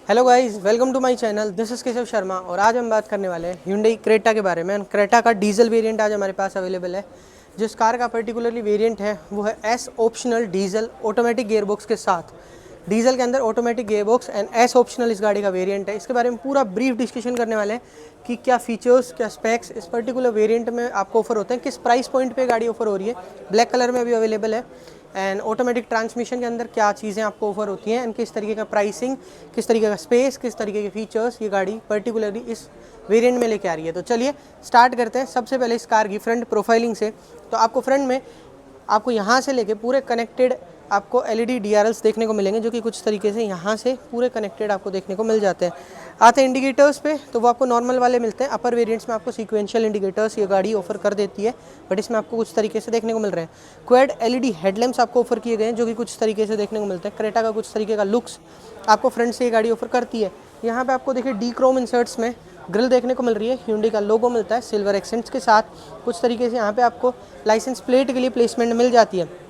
Hello guys, welcome to my channel. This is Keshav Sharma और आज हम बात करने वाले हैं Hyundai क्रेटा के बारे में। क्रेटा का डीजल वेरिएंट आज हमारे पास अवेलेबल है। जिस कार का पर्टिकुलरली वेरिएंट है वो है S optional diesel automatic gearbox के साथ। डीजल के अंदर automatic gearbox and S optional इस गाड़ी का वेरिएंट है। इसके बारे में पूरा ब्रीफ डिस्कशन करने वाले हैं कि क्या फीचर्स, क्या स्पेक्स इस पर्टिकुलर वेरिएंट में आपको ऑफर होते हैं, किस प्राइस पॉइंट पे गाड़ी ऑफर हो रही है। ब्लैक कलर में अभी अवेलेबल है एंड ऑटोमेटिक ट्रांसमिशन के अंदर क्या चीज़ें आपको ऑफर होती हैं एंड किस तरीके का प्राइसिंग, किस तरीके का स्पेस, किस तरीके के फीचर्स ये गाड़ी पर्टिकुलरली इस वेरिएंट में लेके आ रही है। तो चलिए स्टार्ट करते हैं। सबसे पहले इस कार की फ्रंट प्रोफाइलिंग से। तो आपको फ्रंट में आपको यहाँ से लेके पूरे कनेक्टेड आपको एलईडी डीआरएल्स देखने को मिलेंगे, जो कि कुछ तरीके से यहाँ से पूरे कनेक्टेड आपको देखने को मिल जाते हैं। आते हैं इंडिकेटर्स पे, तो वो आपको नॉर्मल वाले मिलते हैं। अपर वेरिएंट्स में आपको सीक्वेंशियल इंडिकेटर्स ये गाड़ी ऑफर कर देती है, बट इसमें आपको कुछ तरीके से देखने को मिल रहे हैं। क्वाड एलईडी हेडलैम्प्स आपको ऑफर किए गए हैं, जो कि कुछ तरीके से देखने को मिलते हैं। क्रेटा का कुछ तरीके का लुक्स आपको फ्रंट से ये गाड़ी ऑफर करती है। यहाँ पे आपको देखिए डी क्रोम इंसर्ट्स में ग्रिल देखने को मिल रही है। Hyundai का लोगो मिलता है सिल्वर एक्सेंट्स के साथ। कुछ तरीके से यहाँ पे आपको लाइसेंस प्लेट के लिए प्लेसमेंट मिल जाती है।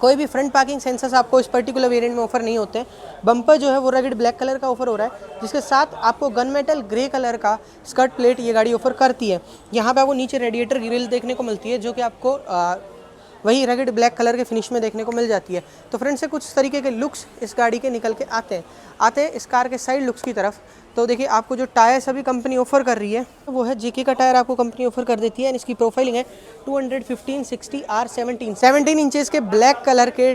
कोई भी फ्रंट पार्किंग सेंसर्स आपको इस पर्टिकुलर वेरिएंट में ऑफर नहीं होते हैं। बम्पर जो है वो रगड़ ब्लैक कलर का ऑफर हो रहा है, जिसके साथ आपको गन मेटल ग्रे कलर का स्कर्ट प्लेट ये गाड़ी ऑफर करती है। यहाँ पे आपको नीचे रेडिएटर ग्रिल देखने को मिलती है, जो कि आपको वही रगड़ ब्लैक कलर के फिनिश में देखने को मिल जाती है। तो फ्रंट से कुछ तरीके के लुक्स इस गाड़ी के निकल के आते हैं इस कार के साइड लुक्स की तरफ। तो देखिए आपको जो टायर्स अभी कंपनी ऑफर कर रही है वो है जेके का टायर आपको कंपनी ऑफर कर देती है। इसकी प्रोफाइलिंग है 215/60 R17 17 इंचेस के ब्लैक कलर के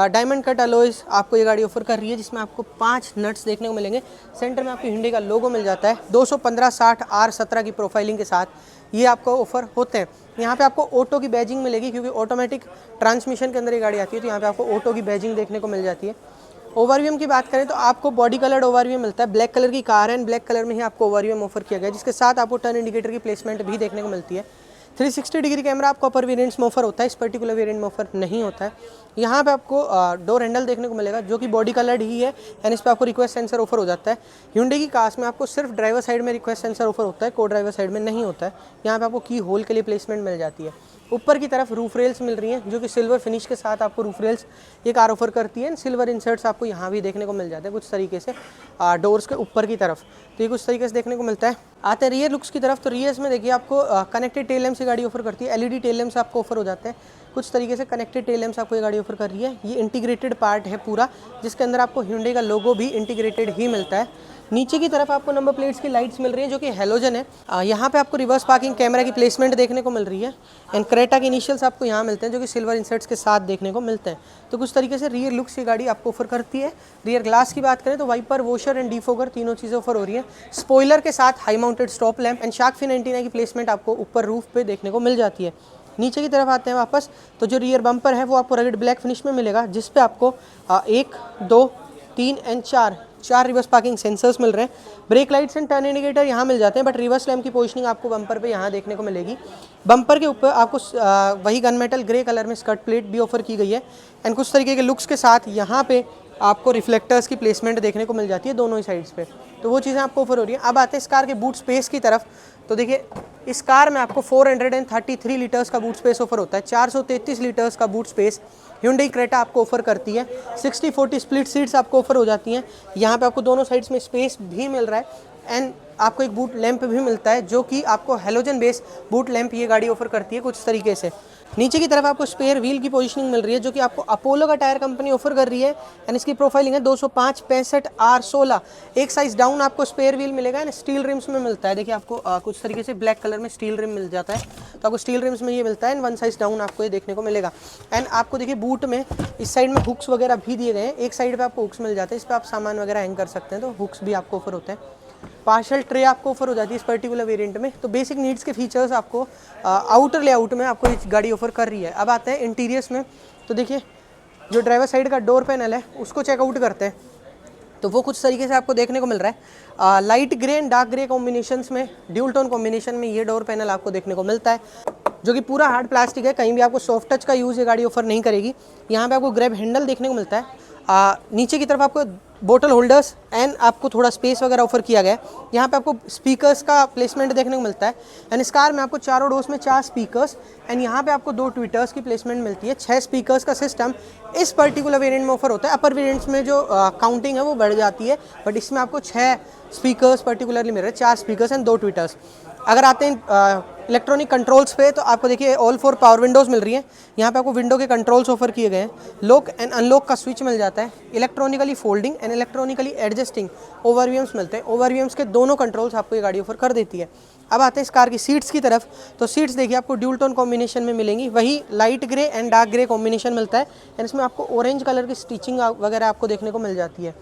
डायमंड कट अलॉयज आपको ये गाड़ी ऑफर कर रही है, जिसमें आपको 5 नट्स देखने को मिलेंगे। सेंटर में आपको Hyundai का लोगो मिल जाता है। 215/60 R17 की प्रोफाइलिंग के साथ ये आपको ऑफर होते हैं। यहाँ पे आपको ऑटो की बैजिंग मिलेगी, क्योंकि ऑटोमेटिक ट्रांसमिशन के अंदर ये गाड़ी आती है, तो यहाँ पे आपको ऑटो की बैजिंग देखने को मिल जाती है। ओवरव्यू की बात करें तो आपको बॉडी कलर्ड ओवरव्यू मिलता है। ब्लैक कलर की कार है एंड ब्लैक कलर में ही आपको ओवरव्यू ऑफर किया गया है, जिसके साथ आपको टर्न इंडिकेटर की प्लेसमेंट भी देखने को मिलती है। 360 डिग्री कैमरा आपको अपर वेरिएंट्स में ऑफर होता है, इस पर्टिकुलर वेरिएंट में ऑफर नहीं होता है। यहाँ पे आपको डोर हैंडल देखने को मिलेगा, जो कि बॉडी कलर्ड ही है एंड इस पर आपको रिक्वेस्ट सेंसर ऑफर हो जाता है। Hyundai की कार्स में आपको सिर्फ ड्राइवर साइड में रिक्वेस्ट सेंसर ऑफर होता है, को ड्राइवर साइड में नहीं होता है। यहाँ पे आपको की होल के लिए प्लेसमेंट मिल जाती है। ऊपर की तरफ रूफ रेल्स मिल रही हैं, जो कि सिल्वर फिनिश के साथ आपको रूफ रेल्स ये कार ऑफर करती है। सिल्वर इंसर्ट्स आपको यहाँ भी देखने को मिल जाते हैं कुछ तरीके से डोर्स के ऊपर की तरफ, तो ये कुछ तरीके से देखने को मिलता है। आते हैं रियर लुक्स की तरफ, तो रियर्स में देखिए आपको कनेक्टेड टेल लैम्प्स ये गाड़ी ऑफर करती है। एलईडी टेल लैम्प्स आपको ऑफर हो जाते हैं। कुछ तरीके से कनेक्टेड टेल लैम्प्स आपको ये गाड़ी ऑफर कर रही है। ये इंटीग्रेटेड पार्ट है पूरा, जिसके अंदर आपको Hyundai का लोगो भी इंटीग्रेटेड ही मिलता है। नीचे की तरफ आपको नंबर प्लेट्स की लाइट्स मिल रही हैं, जो कि हेलोजन है। यहाँ पे आपको रिवर्स पार्किंग कैमरा की प्लेसमेंट देखने को मिल रही है एंड क्रेटा के इनिशियल्स आपको यहाँ मिलते हैं, जो कि सिल्वर इंसर्ट्स के साथ देखने को मिलते हैं। तो कुछ तरीके से रियर लुक्स ये गाड़ी आपको ऑफर करती है। रियर ग्लास की बात करें तो वाइपर, वॉशर एंड डिफोगर तीनों चीज़ें ऑफर हो रही है। स्पॉइलर के साथ high mounted stop lamp and shark fin antenna की प्लेसमेंट आपको ऊपर रूफ पे देखने को मिल जाती है। नीचे की तरफ आते हैं वापस, तो जो रियर बम्पर है वो आपको रगड़ ब्लैक फिनिश में मिलेगा, जिस पे आपको 1, 2, 3 एंड 4 रिवर्स पार्किंग सेंसर्स मिल रहे हैं। Break lights and turn indicator यहाँ मिल जाते हैं, बट रिवर्स लैम्प की पोजीशनिंग आपको बम्पर पे यहाँ देखने को मिलेगी। बम्पर के ऊपर आपको वही गन मेटल ग्रे कलर में स्कर्ट प्लेट भी ऑफर की गई है एंड कुछ तरीके के लुक्स के साथ यहाँ पे आपको रिफ्लेक्टर्स की प्लेसमेंट देखने को मिल जाती है दोनों ही साइड्स पे। तो वो चीज़ें आपको ऑफर हो रही है। अब आते हैं इस कार के बूट स्पेस की तरफ, तो देखिए इस कार में आपको 433 लीटर्स का बूट स्पेस ऑफर होता है। 433 लीटर्स का बूट स्पेस Hyundai क्रेटा आपको ऑफर करती है। 60-40 स्प्लिट सीट्स आपको ऑफर हो जाती हैं। यहाँ पे आपको दोनों साइड्स में स्पेस भी मिल रहा है एंड आपको एक बूट लैंप भी मिलता है, जो कि आपको हेलोजन बेस बूट लैंप ये गाड़ी ऑफर करती है कुछ तरीके से। नीचे की तरफ आपको स्पेयर व्हील की पोजीशनिंग मिल रही है, जो कि आपको अपोलो का टायर कंपनी ऑफर कर रही है एंड इसकी प्रोफाइलिंग है 205/65 R16। एक साइज डाउन आपको स्पेयर व्हील मिलेगा एंड स्टील रिम्स में मिलता है। देखिए आपको कुछ तरीके से ब्लैक कलर में स्टील रिम मिल जाता है, तो आपको स्टील रिम्स में ये मिलता है एंड 1 साइज डाउन आपको ये देखने को मिलेगा। एंड आपको देखिए बूट में इस साइड में हुक्स वगैरह भी दिए गए हैं। एक साइड पे आपको हुक्स मिल जाते हैं, इस पर आप सामान वगैरह हैंग कर सकते हैं, तो हुक्स भी आपको ऑफर होते हैं। पार्शल ट्रे आपको ऑफर हो जाती है इस पर्टिकुलर वेरिएंट में। तो बेसिक नीड्स के फीचर्स आपको आउटर लेआउट में आपको ये गाड़ी ऑफर कर रही है। अब आते हैं इंटीरियर्स में, तो देखिए जो ड्राइवर साइड का डोर पैनल है उसको चेकआउट करते हैं, तो वो कुछ तरीके से आपको देखने को मिल रहा है। Light grey and dark grey combinations में, ड्यूल टोन कॉम्बिनेशन में ये डोर पैनल आपको देखने को मिलता है, जो कि पूरा हार्ड प्लास्टिक है। कहीं भी आपको सॉफ्ट टच का यूज़ ये गाड़ी ऑफर नहीं करेगी। यहाँ पे आपको ग्रैब हैंडल देखने को मिलता है। नीचे की तरफ आपको बोतल होल्डर्स एंड आपको थोड़ा स्पेस वगैरह ऑफर किया गया है। यहाँ पे आपको स्पीकर्स का प्लेसमेंट देखने को मिलता है एंड इस कार में आपको चारों डोर्स में 4 स्पीकर्स एंड यहाँ पे आपको 2 ट्विटर्स की प्लेसमेंट मिलती है। 6 स्पीकर्स का सिस्टम इस पर्टिकुलर वेरिएंट में ऑफर होता है। अपर वेरिएंट्स में जो काउंटिंग है वो बढ़ जाती है, बट इसमें आपको 6 स्पीकर्स पर्टिकुलरली मिल रहे हैं, 4 स्पीकर्स एंड 2 ट्विटर्स। अगर आते हैं इलेक्ट्रॉनिक कंट्रोल्स पे तो आपको देखिए ऑल 4 पावर विंडोज़ मिल रही है। यहाँ पे आपको विंडो के कंट्रोल्स ऑफर किए गए हैं। लॉक एंड अनलॉक का स्विच मिल जाता है। Electronically folding and electronically adjusting ORVMs मिलते हैं। ओवरव्यूम्स के दोनों कंट्रोल्स आपको ये गाड़ी ऑफर कर देती है। अब आते हैं इस कार की सीट्स की तरफ, तो सीट्स देखिए आपको ड्यूल टोन कॉम्बिनेशन में मिलेंगी। वही light grey and dark grey combination मिलता है एंड इसमें आपको ऑरेंज कलर की स्टिचिंग वगैरह आपको देखने को मिल जाती है।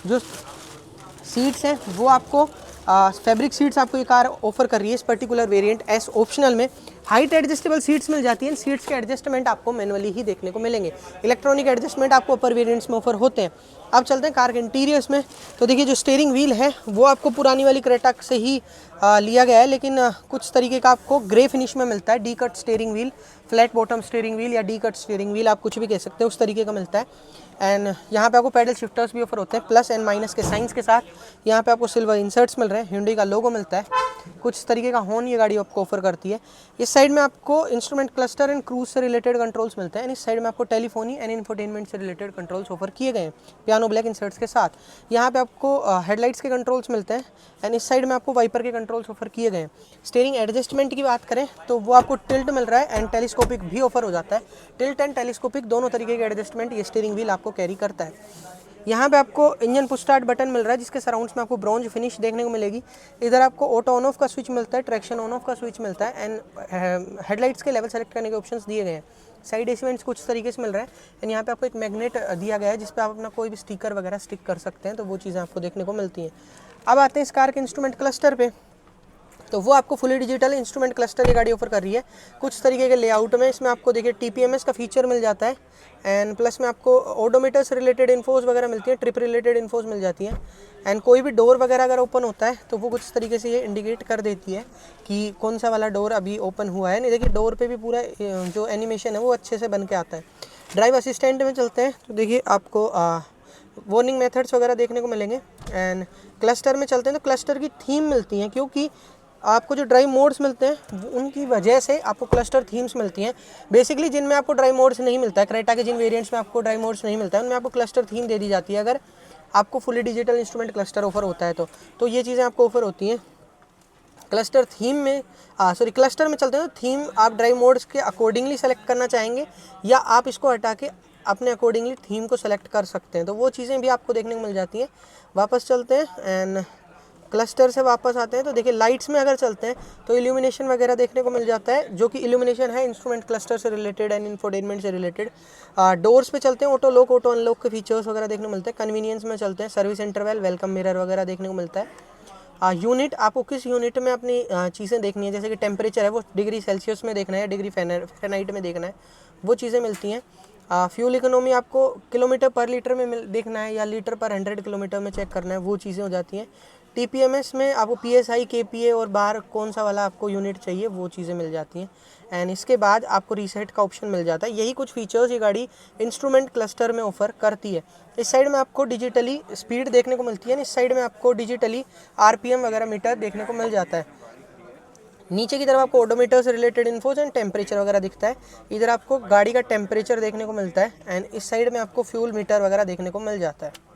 जो सीट्स हैं वो आपको फैब्रिक सीट्स आपको ये कार ऑफर कर रही है इस पर्टिकुलर वेरिएंट एस ऑप्शनल में। हाइट एडजस्टेबल सीट्स मिल जाती हैं। सीट्स के एडजस्टमेंट आपको मैनुअली ही देखने को मिलेंगे। इलेक्ट्रॉनिक एडजस्टमेंट आपको अपर वेरिएंट्स में ऑफर होते हैं। अब चलते हैं कार के इंटीरियर्स में, तो देखिए जो स्टीयरिंग व्हील है वो आपको पुरानी वाली क्रेटा से ही लिया गया है, लेकिन कुछ तरीके का आपको ग्रे फिनिश में मिलता है। D cut steering wheel, flat bottom steering wheel या डी कट स्टीयरिंग व्हील आप कुछ भी कह सकते हैं, उस तरीके का मिलता है। एंड यहाँ पे आपको पैडल शिफ्टर्स भी ऑफर होते हैं प्लस एंड माइनस के साइंस के साथ। यहाँ पे आपको सिल्वर इंसर्ट्स मिल रहे हैं, Hyundai का लोगो मिलता है। कुछ तरीके का हॉर्न ये गाड़ी आपको ऑफर करती है। इस साइड में आपको इंस्ट्रूमेंट क्लस्टर एंड क्रूज से रिलेटेड कंट्रोल्स मिलते हैं एंड इस साइड में आपको टेलीफोनी एंड इंफोटेनमेंट से रिलेटेड कंट्रोल्स ऑफर किए गए हैं पियानो ब्लैक इंसर्ट्स के साथ। यहाँ पे आपको हेडलाइट्स के कंट्रोल्स मिलते हैं एंड इस साइड में आपको वाइपर के कंट्रोल्स ऑफर किए गए हैं। स्टीयरिंग एडजस्टमेंट की बात करें तो वो आपको टिल्ट मिल रहा है एंड टेलीस्कोपिक भी ऑफर हो जाता है। टिल्ट एंड टेलीस्कोपिक दोनों तरीके के एडजस्टमेंट ये स्टीयरिंग व्हील आपको कैरी करता है। यहाँ पे आपको इंजन पुश स्टार्ट बटन मिल रहा है जिसके सराउंड्स में आपको ब्रॉन्ज फिनिश देखने को मिलेगी। इधर आपको ऑटो ऑन ऑफ का स्विच मिलता है, ट्रैक्शन ऑन ऑफ का स्विच मिलता है एंड हेडलाइट्स के लेवल सेलेक्ट करने के ऑप्शंस दिए गए हैं। साइड एसी वेंट्स कुछ तरीके से मिल रहा है एंड यहाँ पे आपको एक मैग्नेट दिया गया है जिस पे आप अपना कोई भी स्टिकर वगैरह स्टिक कर सकते हैं, तो वो चीज़ें आपको देखने को मिलती हैं। अब आते हैं इस कार के इंस्ट्रूमेंट क्लस्टर पे, तो वो आपको फुली डिजिटल इंस्ट्रूमेंट क्लस्टर ये गाड़ी ऑफर कर रही है। कुछ तरीके के लेआउट में इसमें आपको देखिए TPMS का फीचर मिल जाता है एंड प्लस में आपको ओडोमीटर से रिलेटेड इन्फोज वगैरह मिलती है, ट्रिप रिलेटेड इन्फोज मिल जाती हैं एंड कोई भी डोर वगैरह अगर ओपन होता है तो वो कुछ तरीके से ये इंडिकेट कर देती है कि कौन सा वाला डोर अभी ओपन हुआ है। नहीं देखिए डोर पे भी पूरा जो एनिमेशन है वो अच्छे से बन के आता है। ड्राइव असिस्टेंट में चलते हैं तो देखिए आपको वार्निंग मेथड्स वगैरह देखने को मिलेंगे एंड क्लस्टर में चलते हैं तो क्लस्टर की थीम मिलती हैं, क्योंकि आपको जो ड्राइव मोड्स मिलते हैं उनकी वजह से आपको क्लस्टर थीम्स मिलती हैं। बेसिकली जिनमें आपको ड्राइव मोड्स नहीं मिलता है, क्रेटा के जिन वेरिएंट्स में आपको ड्राइव मोड्स नहीं मिलता है उनमें आपको क्लस्टर थीम दे दी जाती है अगर आपको fully digital instrument cluster offer होता है तो ये चीज़ें आपको ऑफर होती हैं। क्लस्टर थीम में क्लस्टर में चलते हैं तो थीम आप ड्राइव मोड्स के अकॉर्डिंगली सेलेक्ट करना चाहेंगे या आप इसको हटा के अपने अकॉर्डिंगली थीम को सेलेक्ट कर सकते हैं, तो वो चीज़ें भी आपको देखने को मिल जाती हैं। वापस चलते हैं एंड क्लस्टर से वापस आते हैं तो देखिए लाइट्स में अगर चलते हैं तो इल्यूमिनेशन वगैरह देखने को मिल जाता है, जो कि इल्यूमिनेशन है इंस्ट्रूमेंट क्लस्टर से रिलेटेड एंड इंफोटेनमेंट से रिलेटेड। डोर्स पे चलते हैं ऑटो लॉक ऑटो अनलॉक के फीचर्स वगैरह देखने को मिलते हैं। कन्वीनियंस में चलते हैं सर्विस इंटरवल वेलकम मिरर वगैरह देखने को मिलता है। यूनिट आपको किस यूनिट में अपनी चीज़ें देखनी है, जैसे कि टेम्परेचर है वो डिग्री सेल्सियस में देखना है, डिग्री फ़ारेनहाइट में देखना है, वो चीज़ें मिलती हैं। फ्यूल इकोनॉमी आपको किलोमीटर पर लीटर में देखना है या लीटर पर 100 किलोमीटर में चेक करना है, वो चीज़ें हो जाती हैं। TPMS में आपको PSI KPA और बार कौन सा वाला आपको यूनिट चाहिए वो चीज़ें मिल जाती हैं एंड इसके बाद आपको रीसेट का ऑप्शन मिल जाता है। यही कुछ फीचर्स ये गाड़ी इंस्ट्रूमेंट क्लस्टर में ऑफर करती है। इस साइड में आपको डिजिटली स्पीड देखने को मिलती है, इस साइड में आपको डिजिटली RPM वगैरह मीटर देखने को मिल जाता है। नीचे की तरफ आपको ओडोमीटर से रिलेटेड इन्फोज एंड टेम्परेचर वगैरह दिखता है। इधर आपको गाड़ी का टेम्परेचर देखने को मिलता है एंड इस साइड में आपको फ्यूल मीटर वगैरह देखने को मिल जाता है।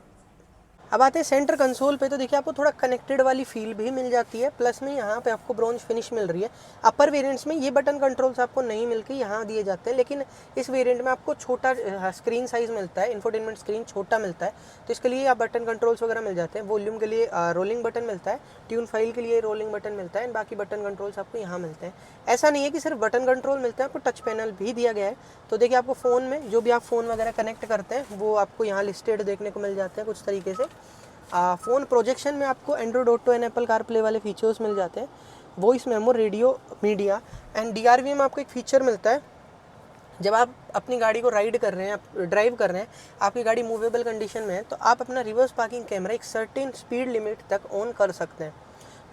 अब आते हैं सेंटर कंसोल पे, तो देखिए आपको थोड़ा कनेक्टेड वाली फील भी मिल जाती है, प्लस में यहाँ पे आपको ब्रॉन्ज फिनिश मिल रही है। अपर वेरिएंट्स में ये बटन कंट्रोल्स आपको नहीं मिलके यहाँ दिए जाते हैं, लेकिन इस वेरिएंट में आपको छोटा स्क्रीन साइज़ मिलता है, इंफोटेनमेंट स्क्रीन छोटा मिलता है, तो इसके लिए आप बटन कंट्रोल्स वगैरह मिल जाते हैं। वॉल्यूम के लिए रोलिंग बटन मिलता है, ट्यून फाइल के लिए रोलिंग बटन मिलता है एंड बाकी बटन कंट्रोल्स आपको यहाँ मिलते हैं। ऐसा नहीं है कि सिर्फ बटन कंट्रोल मिलता है, आपको टच पैनल भी दिया गया है। तो देखिए आपको फ़ोन में जो भी आप फ़ोन वगैरह कनेक्ट करते हैं वो आपको यहाँ लिस्टेड देखने को मिल जाते हैं कुछ तरीके से। फ़ोन प्रोजेक्शन में आपको Android auto and Apple CarPlay वाले फीचर्स मिल जाते हैं, voice memo, radio, media and DRV में आपको एक फ़ीचर मिलता है। जब आप अपनी गाड़ी को राइड कर रहे हैं, आप ड्राइव कर रहे हैं, आपकी गाड़ी मूवेबल कंडीशन में है, तो आप अपना रिवर्स पार्किंग कैमरा एक सर्टेन स्पीड लिमिट तक ऑन कर सकते हैं।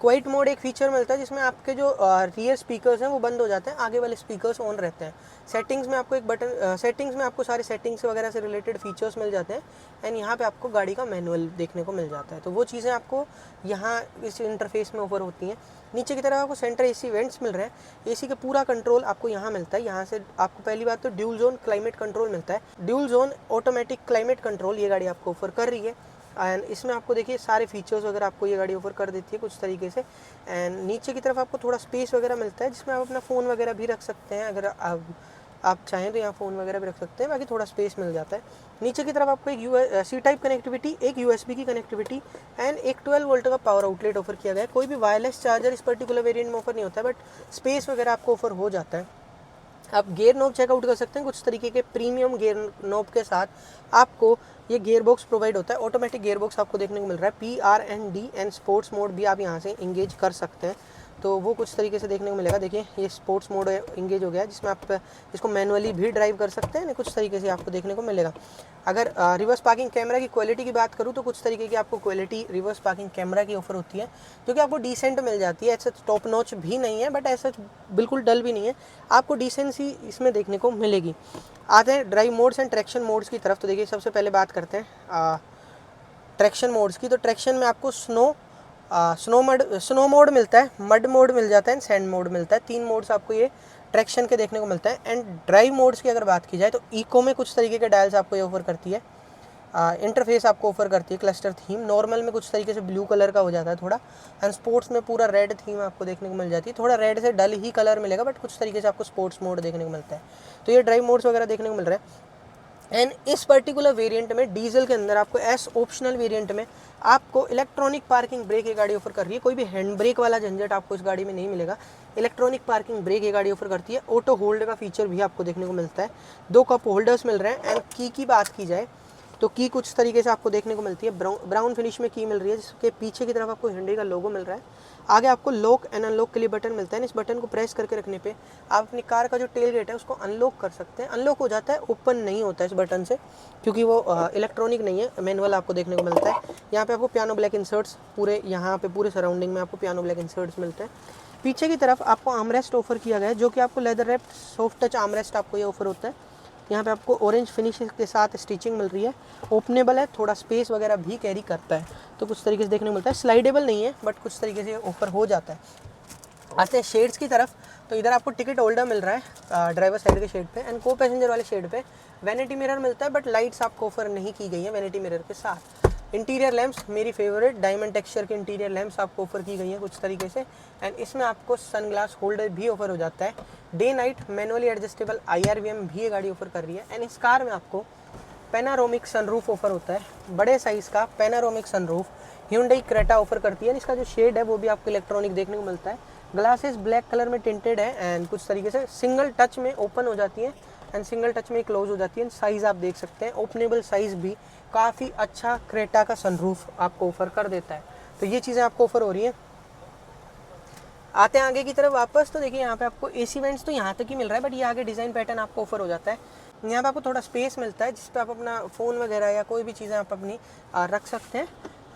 क्वाइट मोड एक फीचर मिलता है जिसमें आपके जो रियर स्पीकर्स हैं वो बंद हो जाते हैं, आगे वाले स्पीकर्स ऑन रहते हैं। सेटिंग्स में आपको एक बटन, सेटिंग्स में आपको सारे सेटिंग्स वगैरह से रिलेटेड फीचर्स मिल जाते हैं एंड यहाँ पे आपको गाड़ी का मैनुअल देखने को मिल जाता है। तो वो चीज़ें आपको यहाँ इस इंटरफेस में ऑफर होती हैं। नीचे की तरफ आपको सेंटर एसी वेंट्स मिल रहे हैं, एसी का पूरा कंट्रोल आपको यहाँ मिलता है। यहाँ से आपको पहली बात तो ड्यूल जोन क्लाइमेट कंट्रोल मिलता है, dual zone automatic climate control ये गाड़ी आपको ऑफर कर रही है। एंड इसमें आपको देखिए सारे फीचर्स वगैरह आपको ये गाड़ी ऑफर कर देती है कुछ तरीके से। एंड नीचे की तरफ आपको थोड़ा स्पेस वगैरह मिलता है जिसमें आप अपना फ़ोन वगैरह भी रख सकते हैं, अगर आप चाहें तो यहाँ फ़ोन वगैरह भी रख सकते हैं, बाकी थोड़ा स्पेस मिल जाता है। नीचे की तरफ आपको एक सी टाइप कनेक्टिविटी, एक USB की कनेक्टिविटी एंड एक 12 वोल्ट का पावर आउटलेट ऑफर किया गया है। कोई भी वायरलेस चार्जर इस पर्टिकुलर वेरिएंट में ऑफर नहीं होता है, बट स्पेस वगैरह आपको ऑफर हो जाता है। आप गेयर नॉब चेकआउट कर सकते हैं, कुछ तरीके के प्रीमियम गेयर नॉब के साथ आपको ये गेयर बॉक्स प्रोवाइड होता है। ऑटोमेटिक गेयर बॉक्स आपको देखने को मिल रहा है, PRND एंड स्पोर्ट्स मोड भी आप यहाँ से इंगेज कर सकते हैं, तो वो कुछ तरीके से देखने को मिलेगा। देखिए ये स्पोर्ट्स मोड इंगेज हो गया है जिसमें आप इसको मैनुअली भी ड्राइव कर सकते हैं, कुछ तरीके से आपको देखने को मिलेगा। अगर रिवर्स पार्किंग कैमरा की क्वालिटी की बात करूँ तो कुछ तरीके की आपको क्वालिटी रिवर्स पार्किंग कैमरा की ऑफर होती है जो कि आपको डिसेंट मिल जाती है। ऐसा टॉप नॉच भी नहीं है बट ऐसा बिल्कुल डल भी नहीं है, आपको डिसेंसी इसमें देखने को मिलेगी। आते हैं drive modes and traction modes की तरफ। तो देखिए सबसे पहले बात करते हैं ट्रैक्शन मोड्स की। तो ट्रैक्शन में आपको स्नो मोड मिलता है, मड मोड मिल जाता है, सैंड मोड मिलता है। 3 मोड्स आपको ये ट्रैक्शन के देखने को मिलता है। एंड ड्राइव मोड्स की अगर बात की जाए तो इको में कुछ तरीके के डायल्स आपको ये ऑफर करती है, इंटरफेस आपको ऑफर करती है क्लस्टर थीम। नॉर्मल में कुछ तरीके से ब्लू कलर का हो जाता है थोड़ा, एंड स्पोर्ट्स में पूरा रेड थीम आपको देखने को मिल जाती है। थोड़ा रेड से डल ही कलर मिलेगा बट कुछ तरीके से आपको स्पोर्ट्स मोड देखने को मिलता है। तो ये ड्राइव मोड्स वगैरह देखने को मिल रहा है। एंड इस पर्टिकुलर वेरिएंट में डीजल के अंदर आपको एस ऑप्शनल वेरिएंट में आपको इलेक्ट्रॉनिक पार्किंग ब्रेक ये गाड़ी ऑफर कर रही है। कोई भी हैंड ब्रेक वाला झंझट आपको इस गाड़ी में नहीं मिलेगा, इलेक्ट्रॉनिक पार्किंग ब्रेक ये गाड़ी ऑफर करती है। ऑटो होल्ड का फीचर भी आपको देखने को मिलता है, 2 कप होल्डर्स मिल रहे हैं। एंड की बात की जाए तो की कुछ तरीके से आपको देखने को मिलती है, ब्राउन फिनिश में की मिल रही है जिसके पीछे की तरफ आपको हिंडे का लोगो मिल रहा है। आगे आपको लॉक एंड अनलॉक के लिए बटन मिलता है, इस बटन को प्रेस करके रखने पे आप अपनी कार का जो टेल गेट है उसको अनलॉक कर सकते हैं। अनलॉक हो जाता है, ओपन नहीं होता है इस बटन से क्योंकि वो इलेक्ट्रॉनिक नहीं है, मैनुअल आपको देखने को मिलता है। यहाँ पे आपको पियानो ब्लैक इंसर्ट्स पूरे यहाँ पे पूरे सराउंडिंग में आपको पियानो ब्लैक इंसर्ट्स मिलते हैं। पीछे की तरफ आपको आर्मरेस्ट ऑफर किया गया है जो कि आपको leather wrapped soft touch armrest आपको ये ऑफर होता है। यहाँ पे आपको ऑरेंज फिनिश के साथ स्टिचिंग मिल रही है, ओपनेबल है, थोड़ा स्पेस वगैरह भी कैरी करता है, तो कुछ तरीके से देखने को मिलता है। स्लाइडेबल नहीं है बट कुछ तरीके से ऑफर हो जाता है। आते हैं शेड्स की तरफ। तो इधर आपको टिकट होल्डर मिल रहा है ड्राइवर साइड के शेड पे एंड को पैसेंजर वाले शेड पे वैनिटी मिरर मिलता है, बट लाइट्स आपको ऑफर नहीं की गई है वैनिटी मिरर के साथ। इंटीरियर लैंप्स मेरी फेवरेट डायमंड टेक्सचर के इंटीरियर लैंप्स आपको ऑफर की गई हैं कुछ तरीके से। एंड इसमें आपको सनग्लास होल्डर भी ऑफर हो जाता है। Day night manually adjustable IRVM भी ये गाड़ी ऑफर कर रही है। एंड इस कार में आपको पैनारोमिक सनरूफ ऑफर होता है, बड़े साइज़ का panoramic sunroof Hyundai Creta offer करती है। इसका जो शेड है वो भी आपको इलेक्ट्रॉनिक देखने को मिलता है। ग्लासेस ब्लैक कलर में टिंटेड है एंड कुछ तरीके से सिंगल टच में ओपन हो जाती है एंड सिंगल टच में क्लोज हो जाती है। साइज़ आप देख सकते हैं, ओपनेबल साइज़ भी काफ़ी अच्छा क्रेटा का सनरूफ आपको ऑफर कर देता है। तो ये चीज़ें आपको ऑफर हो रही हैं। आते हैं आगे की तरफ वापस। तो देखिए यहाँ पे आपको AC वेंट्स तो यहाँ तक ही मिल रहा है बट ये आगे डिज़ाइन पैटर्न आपको ऑफर हो जाता है। यहाँ पे आपको थोड़ा स्पेस मिलता है जिस पे आप अपना फ़ोन वगैरह या कोई भी चीज़ें आप अपनी रख सकते हैं।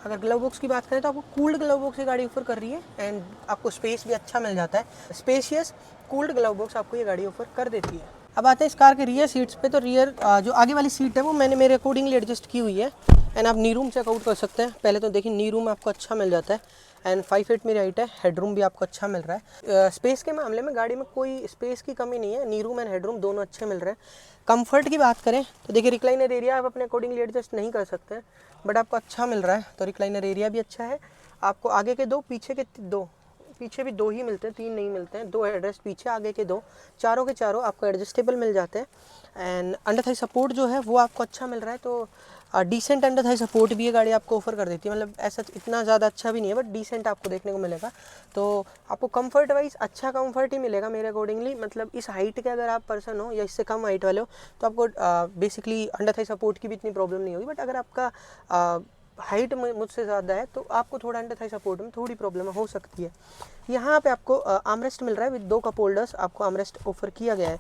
अगर ग्लव बॉक्स की बात करें तो आपको कूल्ड ग्लव बॉक्स की गाड़ी ऑफर कर रही है एंड आपको स्पेस भी अच्छा मिल जाता है। स्पेशियस कूल्ड ग्लव बॉक्स आपको ये गाड़ी ऑफर कर देती है। अब आते हैं इस कार के रियर सीट्स पे। तो रियर जो आगे वाली सीट है वो मैंने मेरे अकॉर्डिंगली एडजस्ट की हुई है एंड आप नी रूम चेकआउट कर सकते हैं। पहले तो देखिए नी रूम आपको अच्छा मिल जाता है एंड 5 फीट मेरी हाइट है, हेडरूम भी आपको अच्छा मिल रहा है। स्पेस के मामले में गाड़ी में कोई स्पेस की कमी नहीं है, नी रूम एंड हेडरूम दोनों अच्छे मिल रहे हैं। कंफर्ट की बात करें तो देखिए रिक्लाइनर एरिया आप अपने अकॉर्डिंगली एडजस्ट नहीं कर सकते हैं बट आपको अच्छा मिल रहा है। तो रिक्लाइनर एरिया भी अच्छा है। आपको आगे के 2 पीछे के 2, पीछे भी 2 ही मिलते हैं, 3 नहीं मिलते हैं। 2 एडजस्ट पीछे, आगे के 2, चारों के चारों आपको एडजस्टेबल मिल जाते हैं। एंड अंडर थाई सपोर्ट जो है वो आपको अच्छा मिल रहा है। तो डिसेंट अंडर थाई सपोर्ट भी ये गाड़ी आपको ऑफर कर देती है, मतलब ऐसा इतना ज़्यादा अच्छा भी नहीं है बट डिसेंट आपको देखने को मिलेगा। तो आपको कंफर्ट वाइज अच्छा कंफर्ट ही मिलेगा मेरे अकॉर्डिंगली। मतलब इस हाइट के अगर आप पर्सन हो या इससे कम हाइट वाले हो तो आपको बेसिकली अंडर थाई सपोर्ट की भी इतनी प्रॉब्लम नहीं होगी। बट अगर आपका हाइट मुझसे ज़्यादा है तो आपको थोड़ा अंडर थाई सपोर्ट में थोड़ी प्रॉब्लम हो सकती है। यहाँ पे आपको आर्मरेस्ट मिल रहा है विद 2 कप होल्डर्स, आपको आर्मरेस्ट ऑफर किया गया है।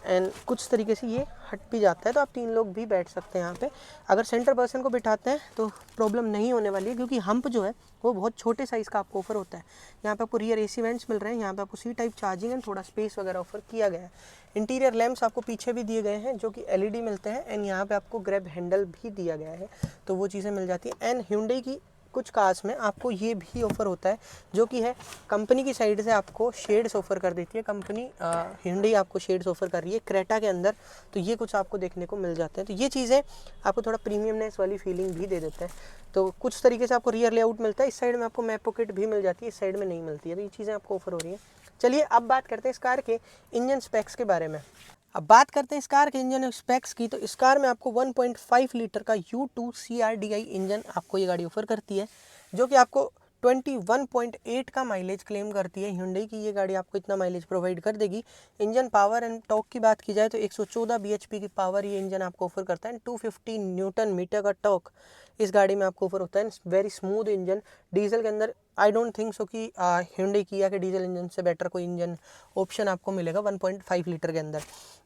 एंड कुछ तरीके से ये हट भी जाता है, तो आप 3 लोग भी बैठ सकते हैं यहाँ पे। अगर सेंटर पर्सन को बिठाते हैं तो प्रॉब्लम नहीं होने वाली है, क्योंकि हम्प जो है वो बहुत छोटे साइज़ का आपको ऑफर होता है। यहाँ पे आपको रियर AC वेंट्स मिल रहे हैं, यहाँ पे आपको C टाइप चार्जिंग एंड थोड़ा स्पेस वगैरह ऑफर किया गया है। इंटीरियर लैंप्स आपको पीछे भी दिए गए हैं जो कि LED मिलते हैं, एंड यहाँ पे आपको ग्रैब हैंडल भी दिया गया है, तो वो चीज़ें मिल जाती हैं। एंड Hyundai की कुछ कार्स में आपको ये भी ऑफ़र होता है, जो कि है कंपनी की साइड से आपको शेड्स ऑफ़र कर देती है। कंपनी Hyundai आपको शेड्स ऑफ़र कर रही है क्रेटा के अंदर, तो ये कुछ आपको देखने को मिल जाते हैं। तो ये चीज़ें आपको थोड़ा प्रीमियमनेस वाली फीलिंग भी दे देते हैं। तो कुछ तरीके से आपको रियर लेआउट मिलता है, इस साइड में आपको मैप पॉकेट भी मिल जाती है, इस साइड में नहीं मिलती है, तो ये चीज़ें आपको ऑफ़र हो रही हैं। चलिए अब बात करते हैं इस कार के इंजन स्पेक्स के बारे में। अब बात करते हैं इस कार के इंजन स्पेक्स की, तो इस कार में आपको 1.5 लीटर का U2 CRDI इंजन आपको ये गाड़ी ऑफर करती है, जो कि आपको 21.8 का माइलेज क्लेम करती है। Hyundai की ये गाड़ी आपको इतना माइलेज प्रोवाइड कर देगी। इंजन पावर एंड टॉर्क की बात की जाए तो 114 bhp की पावर ये इंजन आपको ऑफर करता है, 250 न्यूटन मीटर का टॉर्क इस गाड़ी में आपको ऑफर होता है। वेरी स्मूथ इंजन, डीजल के अंदर आई डोंट थिंक सो कि Hyundai किया कि डीजल इंजन से बेटर कोई इंजन ऑप्शन आपको मिलेगा 1.5 लीटर के अंदर।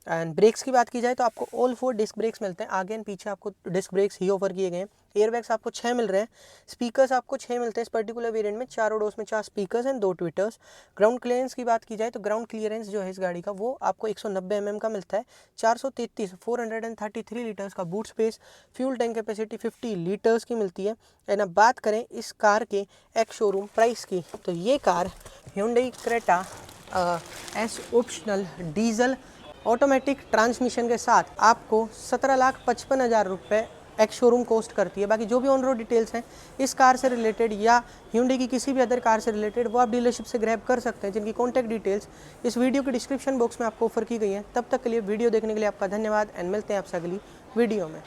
एंड ब्रेक्स की बात की जाए तो आपको ऑल 4 डिस्क ब्रेक्स मिलते हैं, आगे एंड पीछे आपको डिस्क ब्रेक्स ही ऑफर किए गए हैं। एयरबैग्स आपको 6 मिल रहे हैं, स्पीकर्स आपको 6 मिलते हैं इस पर्टिकुलर वेरिएंट में, चारों डोर्स में 4 speakers and 2 tweeters. Ground clearance की बात की जाए तो ग्राउंड क्लियरेंस जो है इस गाड़ी का वो आपको 190 mm का मिलता है, 433 लीटर्स का boot space, fuel tank capacity 50 litres की मिलती है। एंड अब बात करें इस कार के एक्स शोरूम प्राइस की, तो ये car Hyundai Creta S optional diesel automatic transmission के साथ आपको 17,55,000 रुपये एक्स शोरूम कॉस्ट करती है। बाकी जो भी ऑन रोड डिटेल्स हैं इस कार से रिलेटेड या Hyundai की किसी भी अदर कार से रिलेटेड, वो आप डीलरशिप से ग्रैब कर सकते हैं, जिनकी कॉन्टैक्ट डिटेल्स इस वीडियो के डिस्क्रिप्शन बॉक्स में आपको ऑफर की गई हैं। तब तक के लिए वीडियो देखने के लिए आपका धन्यवाद, एंड मिलते हैं आपसे अगली वीडियो में।